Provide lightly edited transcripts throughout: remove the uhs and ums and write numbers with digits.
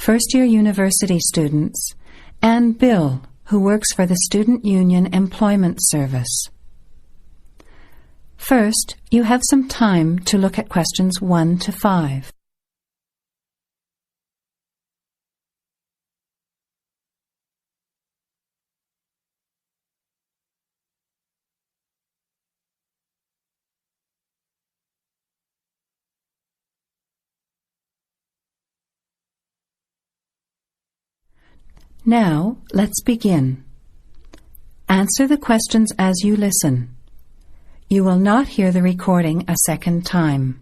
first-year university students, and Bill, who works for the Student Union Employment Service. First, you have some time to look at questions 1 to 5. Now, let's begin. Answer the questions as you listen. You will not hear the recording a second time.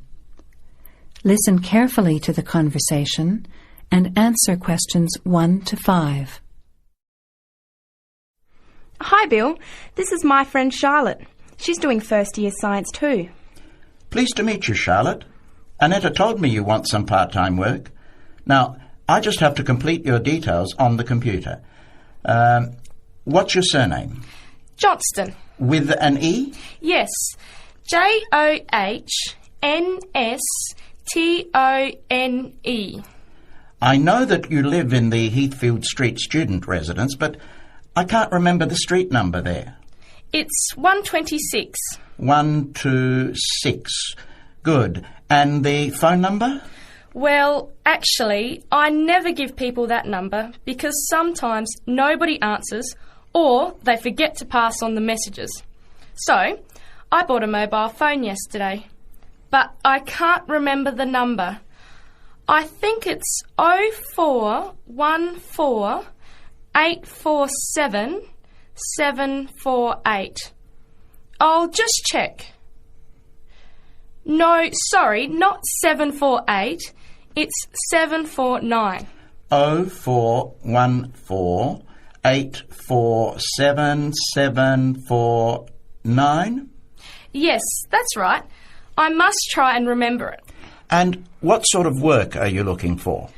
Listen carefully to the conversation and answer questions 1 to 5. Hi, Bill. This is my friend Charlotte. She's doing first-year science too. Pleased to meet you, Charlotte. Annetta told me you want some part-time work. Now, I just have to complete your details on the computer. What's your surname? Johnston. With an E? Yes. JohnstonE. I know that you live in the Heathfield Street student residence, but I can't remember the street number there. It's 126. 126. Good. And the phone number? Well, actually, I never give people that number because sometimes nobody answers or they forget to pass on the messages. So, I bought a mobile phone yesterday, but I can't remember the number. I think it's 0414 847 748. I'll just check. No, sorry, not 748. It's 749. 0414 847 749? Yes, that's right. I must try and remember it. And what sort of work are you looking for?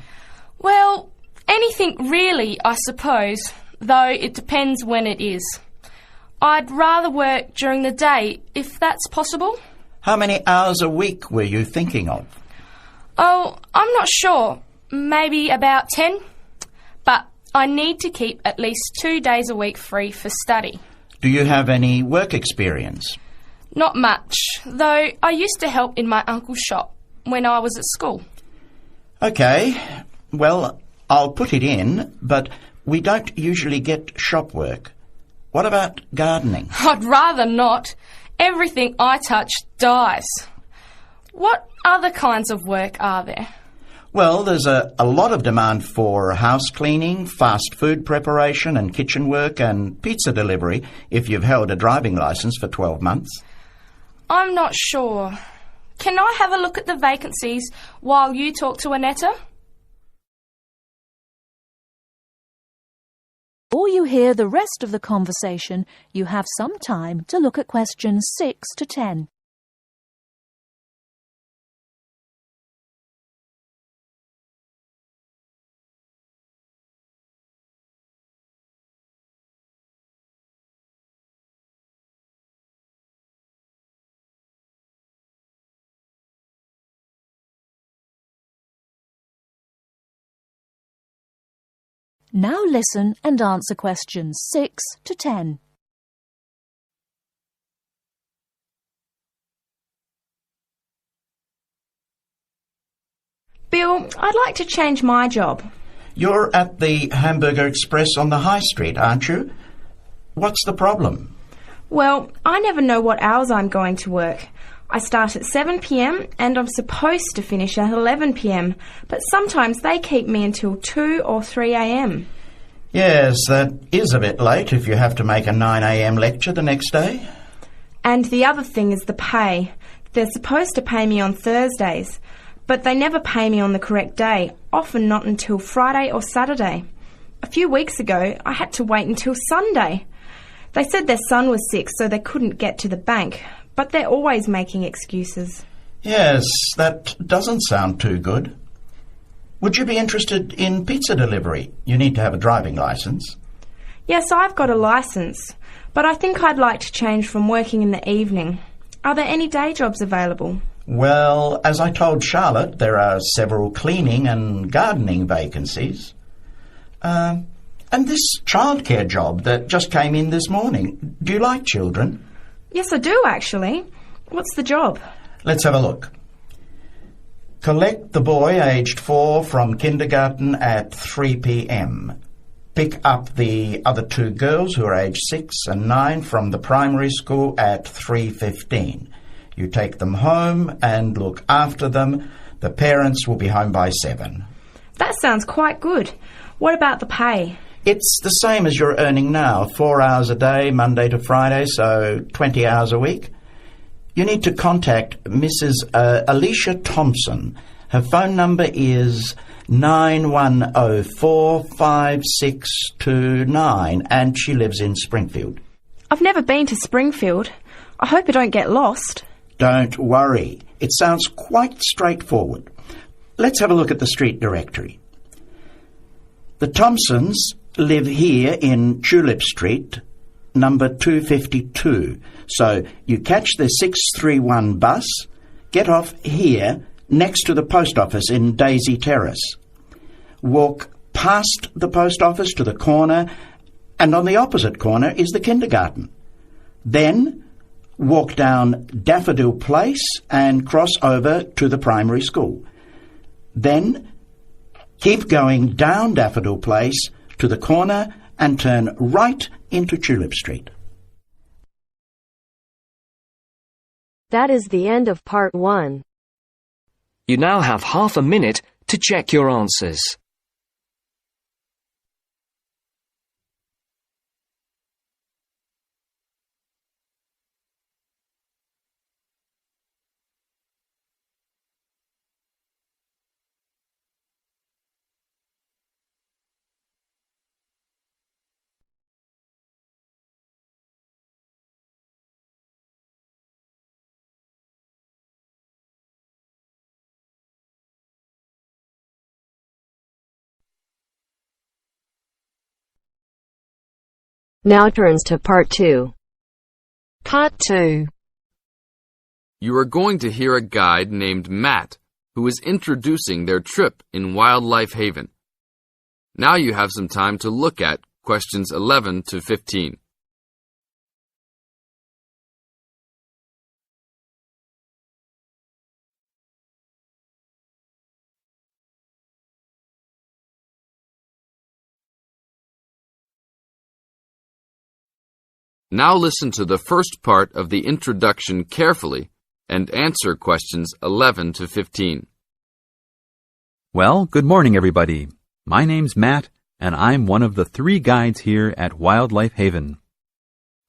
Well, anything really, I suppose, though it depends when it is. I'd rather work during the day, if that's possible. How many hours a week were you thinking of? Oh, I'm not sure. Maybe about 10. But I need to keep at least 2 days a week free for study. Do you have any work experience? Not much, though I used to help in my uncle's shop when I was at school. OK. Well, I'll put it in, but we don't usually get shop work. What about gardening? I'd rather not. Everything I touch dies. What other kinds of work are there? Well, there's a lot of demand for house cleaning, fast food preparation and kitchen work and pizza delivery if you've held a driving licence for 12 months. I'm not sure. Can I have a look at the vacancies while you talk to Annetta? Before you hear the rest of the conversation, you have some time to look at questions 6 to 10. Now listen and answer questions 6 to 10. Bill, I'd like to change my job. You're at the Hamburger Express on the High Street, aren't you? What's the problem? Well, I never know what hours I'm going to work. I start at 7 p.m. and I'm supposed to finish at 11 p.m, but sometimes they keep me until 2 or 3 a.m. Yes, that is a bit late if you have to make a 9 a.m. lecture the next day. And the other thing is the pay. They're supposed to pay me on Thursdays, but they never pay me on the correct day, often not until Friday or Saturday. A few weeks ago, I had to wait until Sunday. They said their son was sick, so they couldn't get to the bank, but they're always making excuses. Yes, that doesn't sound too good. Would you be interested in pizza delivery? You need to have a driving licence. Yes, I've got a licence, but I think I'd like to change from working in the evening. Are there any day jobs available? Well, as I told Charlotte, there are several cleaning and gardening vacancies. And this childcare job that just came in this morning. Do you like children? Yes, I do, actually. What's the job? Let's have a look. Collect the boy aged 4 from kindergarten at 3 p.m. Pick up the other 2 girls who are aged 6 and 9 from the primary school at 3:15. You take them home and look after them. The parents will be home by 7. That sounds quite good. What about the pay? It's the same as you're earning now, 4 hours a day, Monday to Friday, so 20 hours a week. You need to contact Mrs. Alicia Thompson. Her phone number is 91045629, and she lives in Springfield. I've never been to Springfield. I hope I don't get lost. Don't worry. It sounds quite straightforward. Let's have a look at the street directory. The Thompsons live here in Tulip Street, number 252. So you catch the 631 bus, get off here next to the post office in Daisy Terrace. Walk past the post office to the corner, and on the opposite corner is the kindergarten. Then walk down Daffodil Place and cross over to the primary school. Then keep going down Daffodil Place to the corner and turn right into Tulip Street. That is the end of part 1. You now have half a minute to check your answers. Now turns to part 2. Part 2. You are going to hear a guide named Matt who is introducing their trip in Wildlife Haven. Now you have some time to look at questions 11 to 15. Now listen to the first part of the introduction carefully and answer questions 11 to 15. Well, good morning, everybody. My name's Matt, and I'm one of the 3 guides here at Wildlife Haven.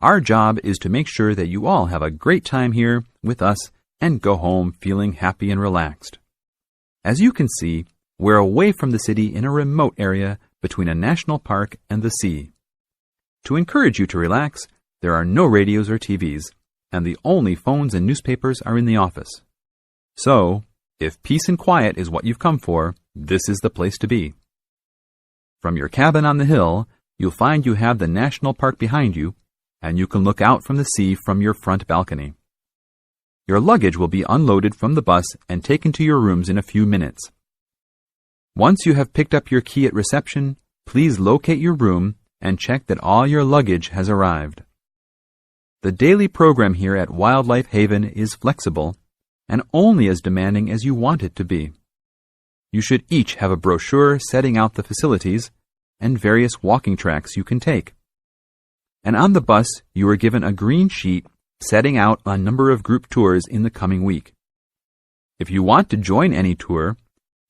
Our job is to make sure that you all have a great time here with us and go home feeling happy and relaxed. As you can see, we're away from the city in a remote area between a national park and the sea. To encourage you to relax, there are no radios or TVs, and the only phones and newspapers are in the office. So, if peace and quiet is what you've come for, this is the place to be. From your cabin on the hill, you'll find you have the national park behind you, and you can look out from the sea from your front balcony. Your luggage will be unloaded from the bus and taken to your rooms in a few minutes. Once you have picked up your key at reception, please locate your room and check that all your luggage has arrived. The daily program here at Wildlife Haven is flexible and only as demanding as you want it to be. You should each have a brochure setting out the facilities and various walking tracks you can take. And on the bus, you are given a green sheet setting out a number of group tours in the coming week. If you want to join any tour,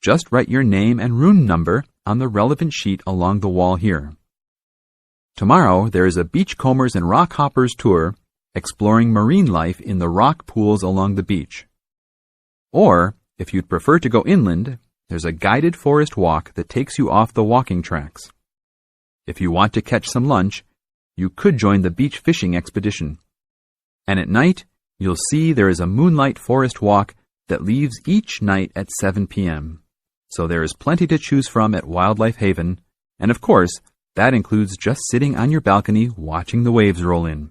just write your name and room number on the relevant sheet along the wall here. Tomorrow, there is a Beachcombers and Rock Hoppers tour exploring marine life in the rock pools along the beach. Or, if you'd prefer to go inland, there's a guided forest walk that takes you off the walking tracks. If you want to catch some lunch, you could join the beach fishing expedition. And at night, you'll see there is a moonlight forest walk that leaves each night at 7 p.m. So there is plenty to choose from at Wildlife Haven, and of course, that includes just sitting on your balcony watching the waves roll in.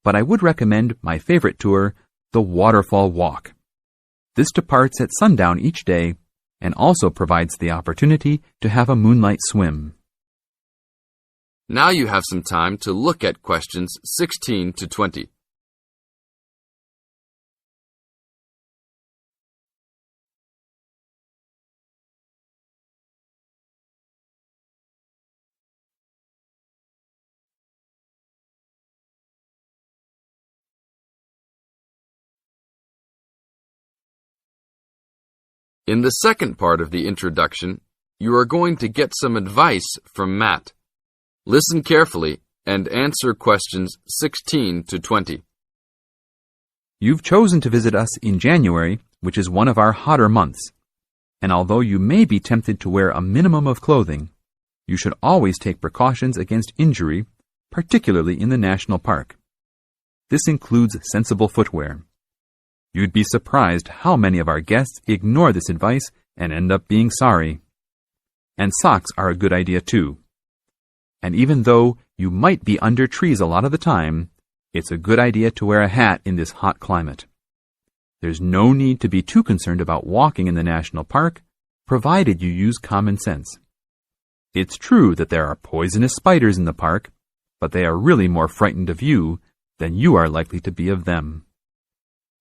But I would recommend my favorite tour, the Waterfall Walk. This departs at sundown each day and also provides the opportunity to have a moonlight swim. Now you have some time to look at questions 16 to 20. In the second part of the introduction, you are going to get some advice from Matt. Listen carefully and answer questions 16 to 20. You've chosen to visit us in January, which is one of our hotter months. And although you may be tempted to wear a minimum of clothing, you should always take precautions against injury, particularly in the national park. This includes sensible footwear. You'd be surprised how many of our guests ignore this advice and end up being sorry. And socks are a good idea too. And even though you might be under trees a lot of the time, it's a good idea to wear a hat in this hot climate. There's no need to be too concerned about walking in the national park, provided you use common sense. It's true that there are poisonous spiders in the park, but they are really more frightened of you than you are likely to be of them.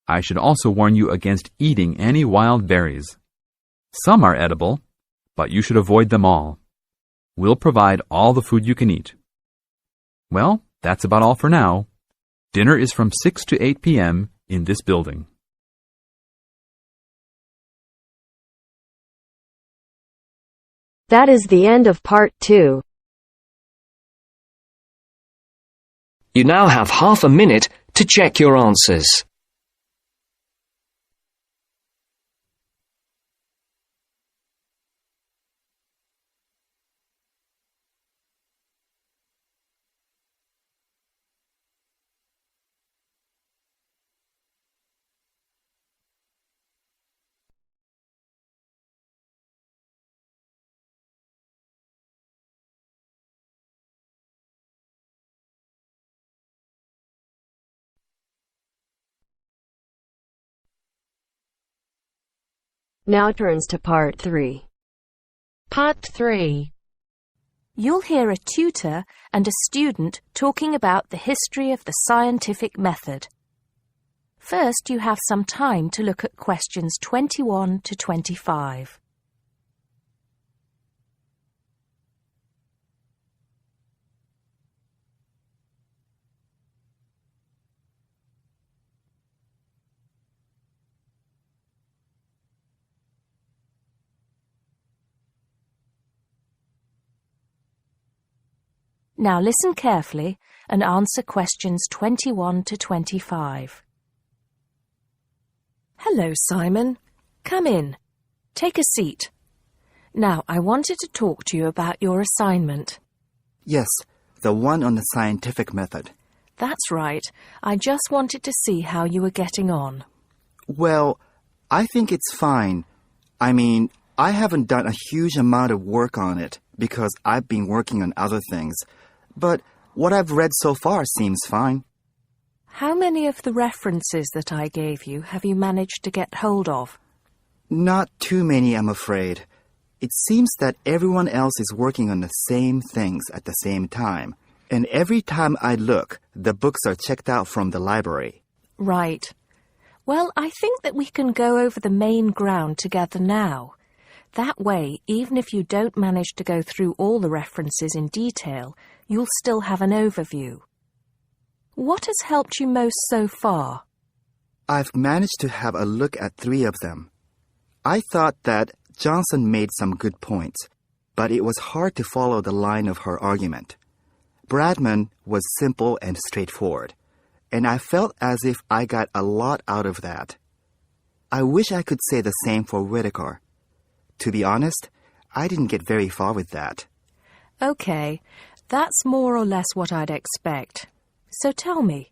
I should also warn you against eating any wild berries. Some are edible, but you should avoid them all. We'll provide all the food you can eat. Well, that's about all for now. Dinner is from 6 to 8 p.m. in this building. That is the end of part 2. You now have half a minute to check your answers. Now turns to part 3. Part 3. You'll hear a tutor and a student talking about the history of the scientific method. First, you have some time to look at questions 21 to 25. Now listen carefully and answer questions 21 to 25. Hello, Simon. Come in. Take a seat. Now, I wanted to talk to you about your assignment. Yes, the one on the scientific method. That's right. I just wanted to see how you were getting on. Well, I think it's fine. I mean, I haven't done a huge amount of work on it because I've been working on other things. But what I've read so far seems fine. How many of the references that I gave you have you managed to get hold of? Not too many, I'm afraid. It seems that everyone else is working on the same things at the same time. And every time I look, the books are checked out from the library. Right. Well, I think that we can go over the main ground together now. That way, even if you don't manage to go through all the references in detail, you'll still have an overview. What has helped you most so far? I've managed to have a look at 3 of them. I thought that Johnson made some good points, but it was hard to follow the line of her argument. Bradman was simple and straightforward, and I felt as if I got a lot out of that. I wish I could say the same for Whitaker. To be honest, I didn't get very far with that. Okay, that's more or less what I'd expect. So tell me,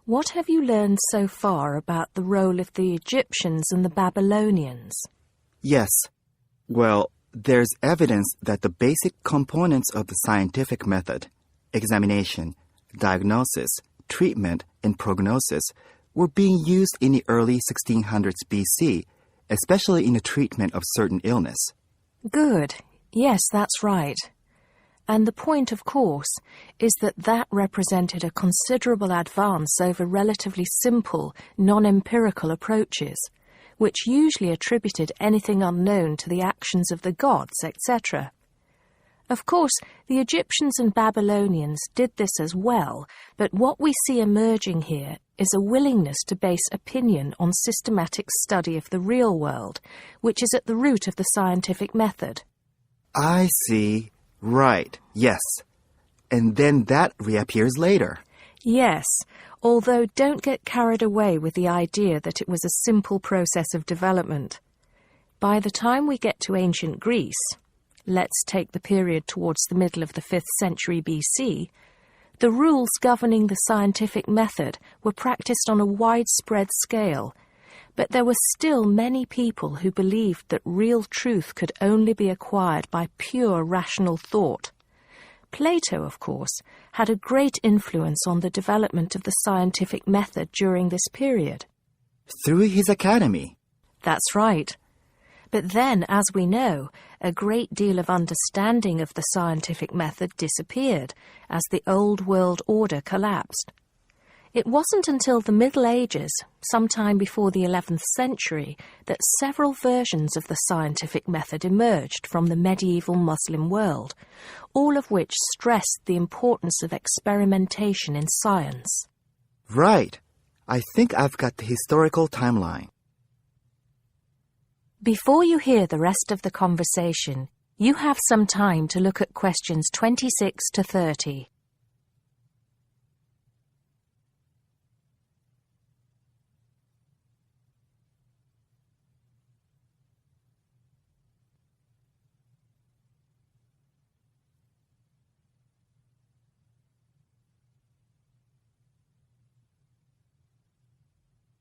what have you learned so far about the role of the Egyptians and the Babylonians? Yes. Well, there's evidence that the basic components of the scientific method, examination, diagnosis, treatment, and prognosis, were being used in the early 1600s BC, especially in the treatment of certain illness. Good. Yes, that's right. And the point, of course, is that that represented a considerable advance over relatively simple, non-empirical approaches, which usually attributed anything unknown to the actions of the gods, etc. Of course, the Egyptians and Babylonians did this as well, but what we see emerging here is a willingness to base opinion on systematic study of the real world, which is at the root of the scientific method. I see. Right, yes. And then that reappears later. Yes, although don't get carried away with the idea that it was a simple process of development. By the time we get to ancient Greece, let's take the period towards the middle of the 5th century BC, the rules governing the scientific method were practiced on a widespread scale, but there were still many people who believed that real truth could only be acquired by pure rational thought. Plato, of course, had a great influence on the development of the scientific method during this period. Through his academy. That's right. But then, as we know, a great deal of understanding of the scientific method disappeared as the old world order collapsed. It wasn't until the Middle Ages, sometime before the 11th century, that several versions of the scientific method emerged from the medieval Muslim world, all of which stressed the importance of experimentation in science. Right. I think I've got the historical timeline. Before you hear the rest of the conversation, you have some time to look at questions 26 to 30.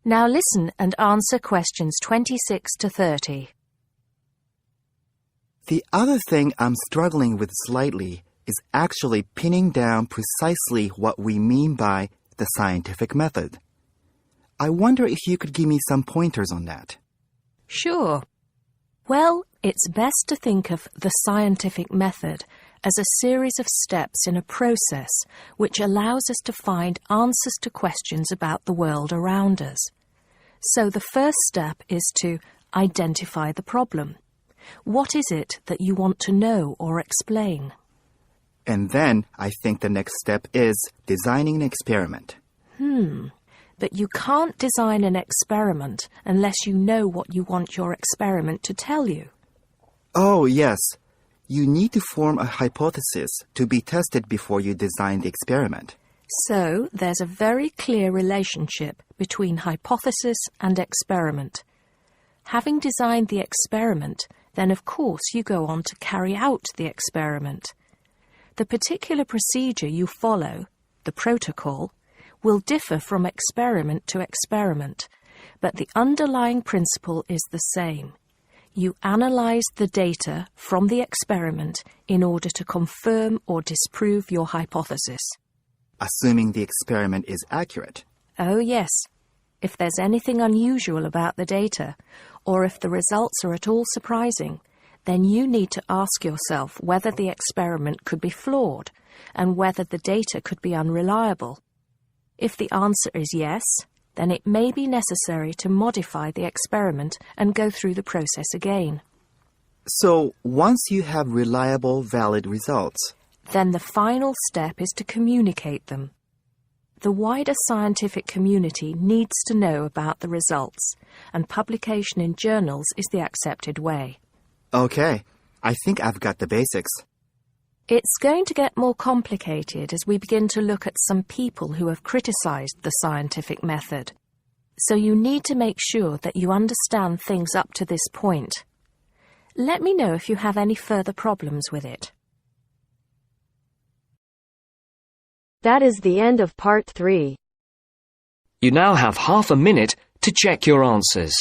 Now listen and answer questions 26 to 30. The other thing I'm struggling with slightly is actually pinning down precisely what we mean by the scientific method. I wonder if you could give me some pointers on that. Sure. Well, it's best to think of the scientific method as a series of steps in a process which allows us to find answers to questions about the world around us. So the first step is to identify the problem. What is it that you want to know or explain? And then I think the next step is designing an experiment. But you can't design an experiment unless you know what you want your experiment to tell you. Oh, yes. You need to form a hypothesis to be tested before you design the experiment. So there's a very clear relationship between hypothesis and experiment. Having designed the experiment, then of course you go on to carry out the experiment. The particular procedure you follow, the protocol, will differ from experiment to experiment, but the underlying principle is the same. You analyze the data from the experiment in order to confirm or disprove your hypothesis. Assuming the experiment is accurate. Oh, yes. If there's anything unusual about the data, or if the results are at all surprising, then you need to ask yourself whether the experiment could be flawed and whether the data could be unreliable. If the answer is yes, then it may be necessary to modify the experiment and go through the process again. So, once you have reliable, valid results, then the final step is to communicate them. The wider scientific community needs to know about the results, and publication in journals is the accepted way. Okay, I think I've got the basics. It's going to get more complicated as we begin to look at some people who have criticized the scientific method. So you need to make sure that you understand things up to this point. Let me know if you have any further problems with it. That is the end of part 3. You now have half a minute to check your answers.